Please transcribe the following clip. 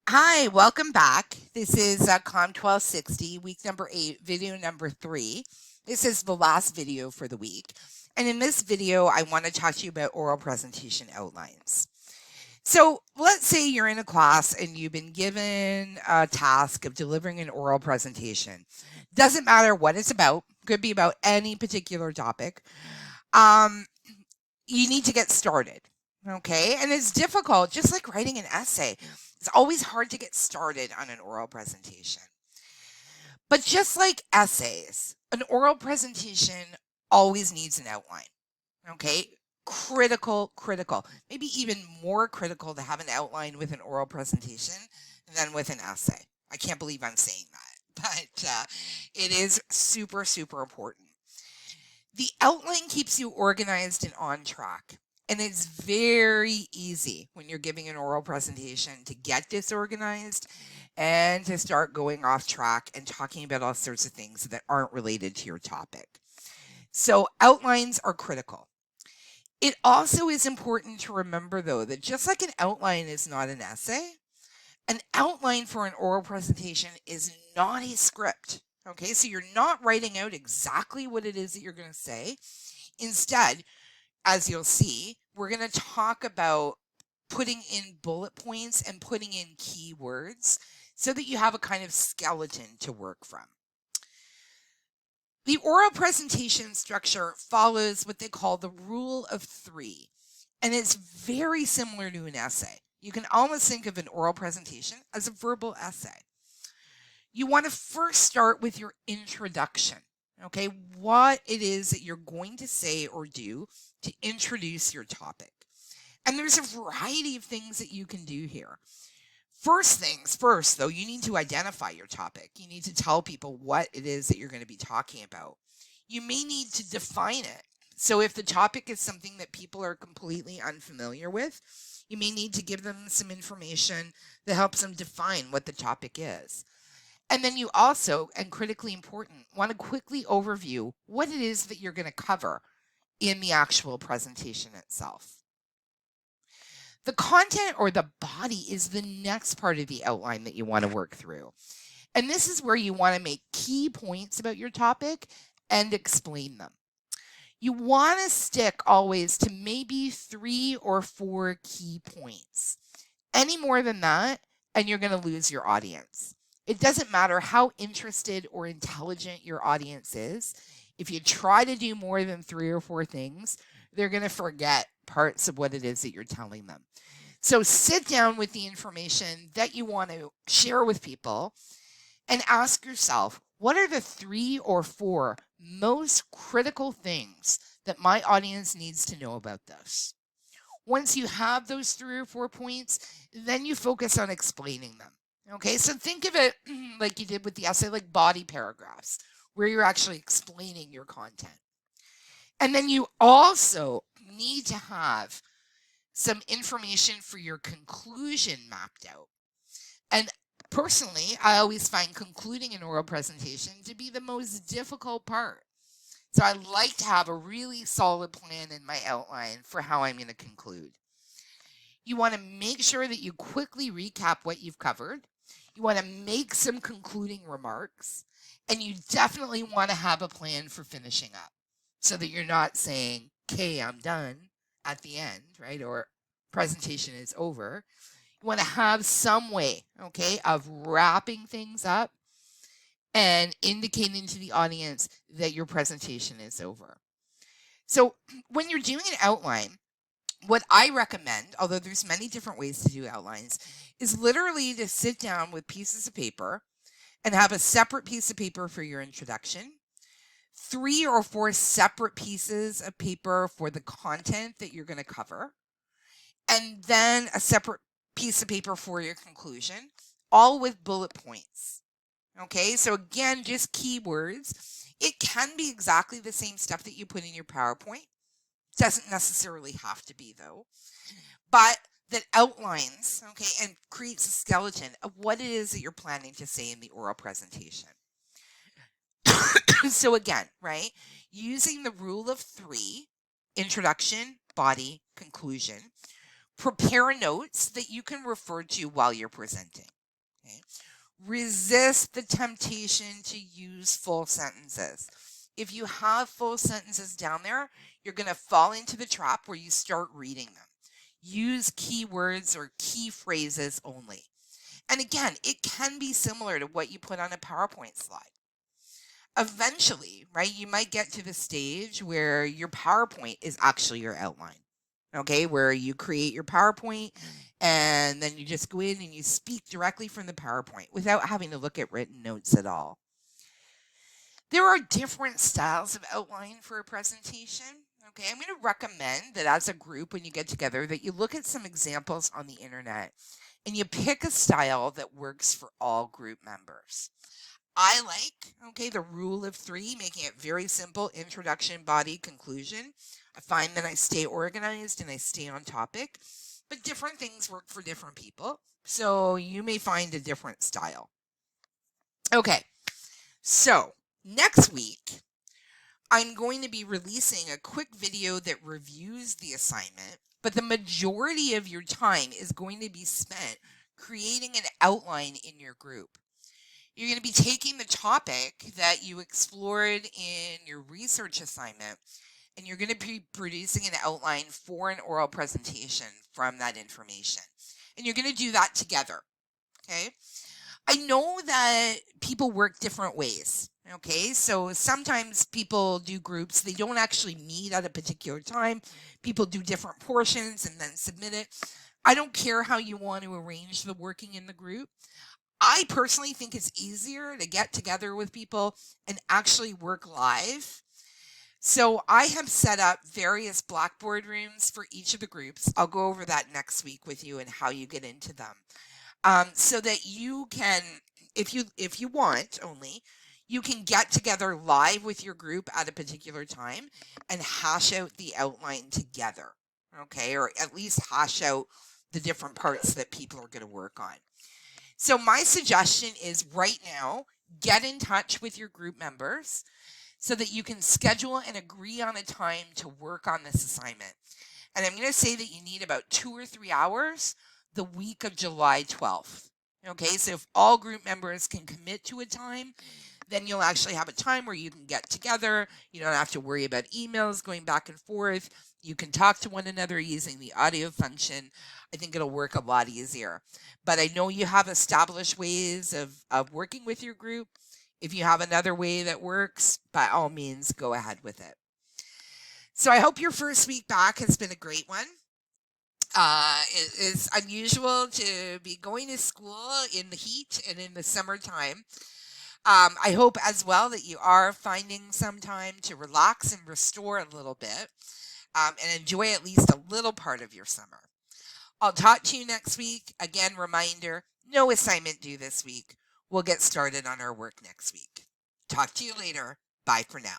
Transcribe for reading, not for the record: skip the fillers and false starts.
Hi, welcome back. This is COMM1260, week number 8, video number 3. This is the last video for the week. And in this video, I want to talk to you about oral presentation outlines. So let's say you're in a class and you've been given a task of delivering an oral presentation. Doesn't matter what it's about, could be about any particular topic. You need to get started. Okay. And it's difficult, just like writing an essay. It's always hard to get started on an oral presentation. But just like essays, an oral presentation always needs an outline. Okay. Critical. Maybe even more critical to have an outline with an oral presentation than with an essay. I can't believe I'm saying that, but it is super important. The outline keeps you organized and on track. And it's very easy when you're giving an oral presentation to get disorganized and to start going off track and talking about all sorts of things that aren't related to your topic. So outlines are critical. It also is important to remember, though, that just like an outline is not an essay, an outline for an oral presentation is not a script. Okay, so you're not writing out exactly what it is that you're going to say. Instead, as you'll see, we're going to talk about putting in bullet points and putting in keywords so that you have a kind of skeleton to work from. The oral presentation structure follows what they call the rule of 3, and it's very similar to an essay. You can almost think of an oral presentation as a verbal essay. You want to first start with your introduction. Okay, what it is that you're going to say or do to introduce your topic. And there's a variety of things that you can do here. First things first, though, you need to identify your topic. You need to tell people what it is that you're going to be talking about. You may need to define it. So if the topic is something that people are completely unfamiliar with, you may need to give them some information that helps them define what the topic is. And then you also, and critically important, want to quickly overview what it is that you're going to cover in the actual presentation itself. The content or the body is the next part of the outline that you want to work through. And this is where you want to make key points about your topic and explain them. You want to stick always to maybe 3 or 4 key points. Any more than that, and you're going to lose your audience. It doesn't matter how interested or intelligent your audience is. If you try to do more than 3 or 4 things, they're going to forget parts of what it is that you're telling them. So sit down with the information that you want to share with people and ask yourself, what are the 3 or 4 most critical things that my audience needs to know about this? Once you have those 3 or 4 points, then you focus on explaining them. Okay, so think of it like you did with the essay, like body paragraphs, where you're actually explaining your content. And then you also need to have some information for your conclusion mapped out. And personally, I always find concluding an oral presentation to be the most difficult part. So I like to have a really solid plan in my outline for how I'm going to conclude. You want to make sure that you quickly recap what you've covered. You want to make some concluding remarks. And you definitely want to have a plan for finishing up so that you're not saying, okay, I'm done at the end, right? Or presentation is over. You want to have some way, okay, of wrapping things up and indicating to the audience that your presentation is over. So when you're doing an outline, what I recommend, although there's many different ways to do outlines, is literally to sit down with pieces of paper and have a separate piece of paper for your introduction, 3 or 4 separate pieces of paper for the content that you're going to cover, and then a separate piece of paper for your conclusion, all with bullet points. Okay, so again, just keywords. It can be exactly the same stuff that you put in your PowerPoint. Doesn't necessarily have to be, though, but that outlines, okay, and creates a skeleton of what it is that you're planning to say in the oral presentation. So again, right, using the rule of 3, introduction, body, conclusion, prepare notes that you can refer to while you're presenting. Okay? Resist the temptation to use full sentences. If you have full sentences down there, you're going to fall into the trap where you start reading them. Use keywords or key phrases only. And again, it can be similar to what you put on a PowerPoint slide. Eventually, right, you might get to the stage where your PowerPoint is actually your outline. Okay, where you create your PowerPoint and then you just go in and you speak directly from the PowerPoint without having to look at written notes at all. There are different styles of outline for a presentation. Okay, I'm going to recommend that as a group, when you get together, that you look at some examples on the internet and you pick a style that works for all group members. I like, okay, the rule of 3, making it very simple: introduction, body, conclusion. I find that I stay organized and I stay on topic, but different things work for different people. So you may find a different style. Okay, so next week, I'm going to be releasing a quick video that reviews the assignment, but the majority of your time is going to be spent creating an outline in your group. You're going to be taking the topic that you explored in your research assignment, and you're going to be producing an outline for an oral presentation from that information. And you're going to do that together, okay? I know that people work different ways, okay? So sometimes people do groups. They don't actually meet at a particular time. People do different portions and then submit it. I don't care how you want to arrange the working in the group. I personally think it's easier to get together with people and actually work live. So I have set up various Blackboard rooms for each of the groups. I'll go over that next week with you and how you get into them. So that you can, if you want only, you can get together live with your group at a particular time and hash out the outline together, okay? Or at least hash out the different parts that people are going to work on. So my suggestion is right now, get in touch with your group members so that you can schedule and agree on a time to work on this assignment. And I'm going to say that you need about 2 or 3 hours the week of July 12th. Okay, so if all group members can commit to a time, then you'll actually have a time where you can get together. You don't have to worry about emails going back and forth. You can talk to one another using the audio function. I think it'll work a lot easier. But I know you have established ways of working with your group. If you have another way that works, by all means, go ahead with it. So I hope your first week back has been a great one. It is unusual to be going to school in the heat and in the summertime. I hope as well that you are finding some time to relax and restore a little bit and enjoy at least a little part of your summer. I'll talk to you next week. Again, reminder, no assignment due this week. We'll get started on our work next week. Talk to you later. Bye for now.